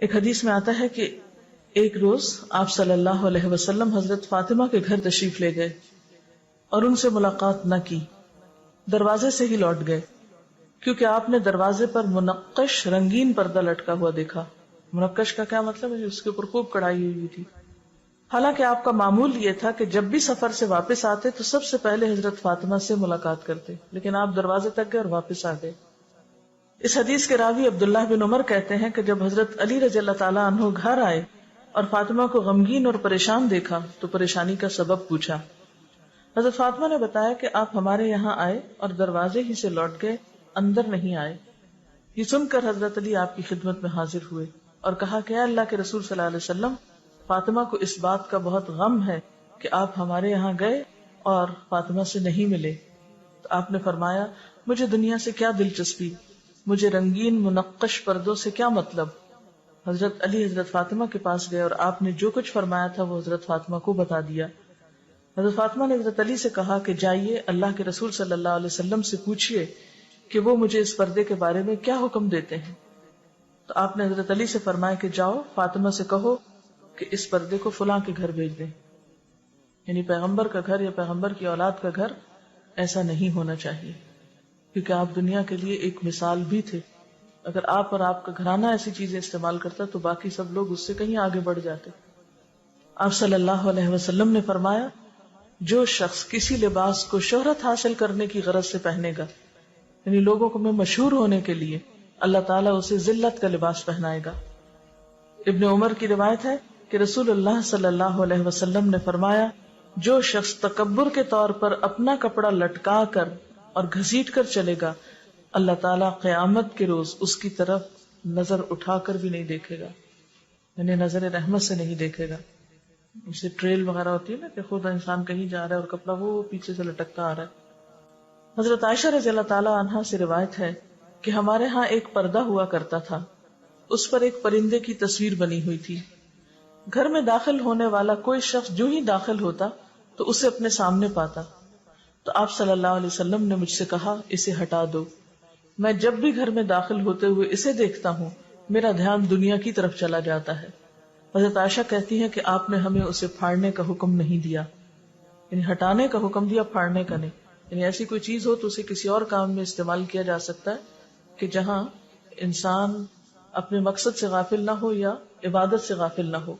ایک حدیث میں آتا ہے کہ ایک روز آپ صلی اللہ علیہ وسلم حضرت فاطمہ کے گھر تشریف لے گئے اور ان سے ملاقات نہ کی، دروازے سے ہی لوٹ گئے، کیونکہ آپ نے دروازے پر منقش رنگین پردہ لٹکا ہوا دیکھا۔ منقش کا کیا مطلب ہے؟ اس کے اوپر خوب کڑھائی ہوئی تھی۔ حالانکہ آپ کا معمول یہ تھا کہ جب بھی سفر سے واپس آتے تو سب سے پہلے حضرت فاطمہ سے ملاقات کرتے، لیکن آپ دروازے تک گئے اور واپس آ گئے۔ اس حدیث کے راوی عبداللہ بن عمر کہتے ہیں کہ جب حضرت علی رضی اللہ تعالیٰ عنہ گھر آئے اور فاطمہ کو غمگین اور پریشان دیکھا تو پریشانی کا سبب پوچھا۔ حضرت فاطمہ نے بتایا کہ آپ ہمارے یہاں آئے اور دروازے ہی سے لوٹ گئے، اندر نہیں آئے۔ یہ سن کر حضرت علی آپ کی خدمت میں حاضر ہوئے اور کہا کہ اے اللہ کے رسول صلی اللہ علیہ وسلم، فاطمہ کو اس بات کا بہت غم ہے کہ آپ ہمارے یہاں گئے اور فاطمہ سے نہیں ملے۔ تو آپ نے فرمایا، مجھے دنیا سے کیا دلچسپی، مجھے رنگین منقش پردوں سے کیا مطلب۔ حضرت علی حضرت فاطمہ کے پاس گئے اور آپ نے جو کچھ فرمایا تھا وہ حضرت فاطمہ کو بتا دیا۔ حضرت فاطمہ نے حضرت علی سے کہا کہ جائیے اللہ کے رسول صلی اللہ علیہ وسلم سے پوچھئے کہ وہ مجھے اس پردے کے بارے میں کیا حکم دیتے ہیں۔ تو آپ نے حضرت علی سے فرمایا کہ جاؤ فاطمہ سے کہو کہ اس پردے کو فلاں کے گھر بھیج دیں، یعنی پیغمبر کا گھر یا پیغمبر کی اولاد کا گھر ایسا نہیں ہونا چاہیے، کیونکہ آپ دنیا کے لیے ایک مثال بھی تھے۔ اگر آپ اور آپ کا گھرانہ ایسی چیزیں استعمال کرتا تو باقی سب لوگ اس سے کہیں آگے بڑھ جاتے۔ آپ صلی اللہ علیہ وسلم نے فرمایا، جو شخص کسی لباس کو شہرت حاصل کرنے کی غرض سے پہنے گا، یعنی لوگوں کو میں مشہور ہونے کے لیے، اللہ تعالیٰ اسے ذلت کا لباس پہنائے گا۔ ابن عمر کی روایت ہے کہ رسول اللہ صلی اللہ علیہ وسلم نے فرمایا، جو شخص تکبر کے طور پر اپنا کپڑا لٹکا کر اور گھسیٹ کر چلے گا، اللہ تعالیٰ قیامت کے روز اس کی طرف نظر اٹھا کر بھی نہیں دیکھے گا، یعنی نظر رحمت سے نہیں دیکھے گا۔ جیسے ٹریل وغیرہ ہوتی ہے نا کہ خود انسان کہیں جا رہا ہے اور کپڑا وہ پیچھے سے لٹکتا آ رہا ہے۔ حضرت عائشہ رضی اللہ تعالیٰ عنہا سے روایت ہے کہ ہمارے ہاں ایک پردہ ہوا کرتا تھا، اس پر ایک پرندے کی تصویر بنی ہوئی تھی۔ گھر میں داخل ہونے والا کوئی شخص جو ہی داخل ہوتا تو اسے اپنے سامنے پاتا، تو آپ صلی اللہ علیہ وسلم نے مجھ سے کہا، اسے ہٹا دو۔ میں جب بھی گھر میں داخل ہوتے ہوئے اسے دیکھتا ہوں میرا دھیان دنیا کی طرف چلا جاتا ہے۔ حضرت عائشہ کہتی ہیں کہ آپ نے ہمیں اسے پھاڑنے کا حکم نہیں دیا، یعنی ہٹانے کا حکم دیا، پھاڑنے کا نہیں۔ یعنی ایسی کوئی چیز ہو تو اسے کسی اور کام میں استعمال کیا جا سکتا ہے کہ جہاں انسان اپنے مقصد سے غافل نہ ہو یا عبادت سے غافل نہ ہو۔